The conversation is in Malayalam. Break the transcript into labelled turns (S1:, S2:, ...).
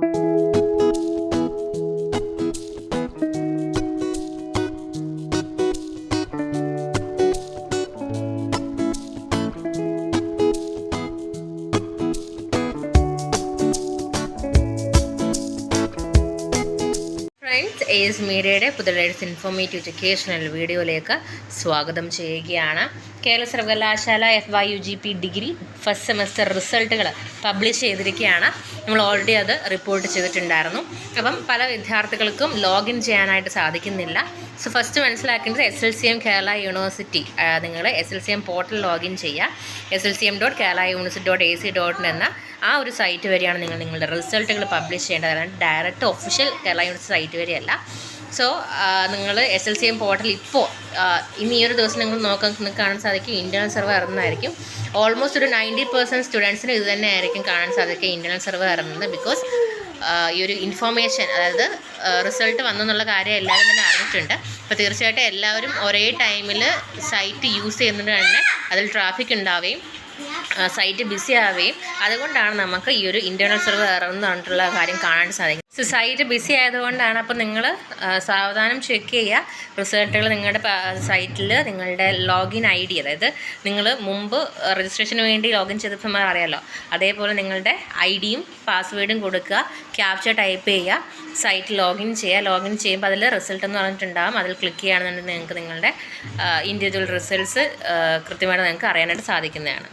S1: ഫ്രണ്ട്സ്, എസ് മീഡിയയുടെ പുതിയ ഇൻഫോർമേറ്റീവ് എഡ്യൂക്കേഷണൽ വീഡിയോയിലേക്ക് സ്വാഗതം ചെയ്യുകയാണ്. കേരള സർവകലാശാല FYUGP ഡിഗ്രി ഫസ്റ്റ് സെമസ്റ്റർ റിസൾട്ടുകൾ പബ്ലിഷ് ചെയ്തിരിക്കുകയാണ്. നമ്മൾ ഓൾറെഡി അത് റിപ്പോർട്ട് ചെയ്തിട്ടുണ്ടായിരുന്നു. അപ്പം പല വിദ്യാർത്ഥികൾക്കും ലോഗിൻ ചെയ്യാനായിട്ട് സാധിക്കുന്നില്ല. സോ ഫസ്റ്റ് മനസ്സിലാക്കേണ്ടത് SLCM കേരള യൂണിവേഴ്സിറ്റി, നിങ്ങൾ SLCM പോർട്ടൽ ലോഗിൻ ചെയ്യുക. slcm.keralauniversity.ac.in എന്ന ആ ഒരു സൈറ്റ് വരെയാണ് നിങ്ങളുടെ റിസൾട്ടുകൾ പബ്ലിഷ് ചെയ്യേണ്ടത്. അതായത് direct official Kerala university site വരെയല്ല. സോ നിങ്ങൾ SLCM പോർട്ടൽ ഇപ്പോൾ ഇനി ഈ ഒരു ദിവസം നിങ്ങൾ കാണാൻ സാധിക്കും. Internal survey ഇറങ്ങുന്നതായിരിക്കും. ഓൾമോസ്റ്റ് ഒരു 90% സ്റ്റുഡൻസിന് ഇത് തന്നെ ആയിരിക്കും കാണാൻ സാധിക്കുക, ഇൻറ്റേർണൽ സർവേ ഇറങ്ങുന്നത്. ബിക്കോസ് ഈ ഒരു ഇൻഫോർമേഷൻ, അതായത് റിസൾട്ട് വന്നെന്നുള്ള കാര്യം എല്ലാവരും തന്നെ അറിഞ്ഞിട്ടുണ്ട്. അപ്പോൾ തീർച്ചയായിട്ടും എല്ലാവരും ഒരേ ടൈമിൽ സൈറ്റ് യൂസ് ചെയ്യുന്നത് തന്നെ അതിൽ ട്രാഫിക് ഉണ്ടാവുകയും സൈറ്റ് ബിസി ആവുകയും അതുകൊണ്ടാണ് നമുക്ക് ഈ ഒരു ഇൻറ്റേർണൽ സർവേ ഇറങ്ങുന്നതായിട്ടുള്ള കാര്യം കാണാൻ സാധിക്കും. സോ സൈറ്റ് ബിസി ആയതുകൊണ്ടാണ്. അപ്പോൾ നിങ്ങൾ സാവധാനം ചെക്ക് ചെയ്യുക റിസൾട്ടുകൾ. നിങ്ങളുടെ സൈറ്റിൽ നിങ്ങളുടെ ലോഗിൻ ID, അതായത് നിങ്ങൾ മുമ്പ് രജിസ്ട്രേഷന് വേണ്ടി ലോഗിൻ ചെയ്തപ്പോൾ അറിയാമല്ലോ, അതേപോലെ നിങ്ങളുടെ IDയും പാസ്വേഡും കൊടുക്കുക, ക്യാപ്ച ടൈപ്പ് ചെയ്യുക, സൈറ്റ് ലോഗിൻ ചെയ്യുക. ലോഗിൻ ചെയ്യുമ്പോൾ അതിൽ റിസൾട്ട് എന്ന് പറഞ്ഞിട്ടുണ്ടാകും. അതിൽ ക്ലിക്ക് ചെയ്യുകയാണെന്നുണ്ടെങ്കിൽ നിങ്ങൾക്ക് നിങ്ങളുടെ ഇൻഡിവിജ്വൽ റിസൾട്ട്സ് കൃത്യമായിട്ട് നിങ്ങൾക്ക് അറിയാനായിട്ട് സാധിക്കുന്നതാണ്.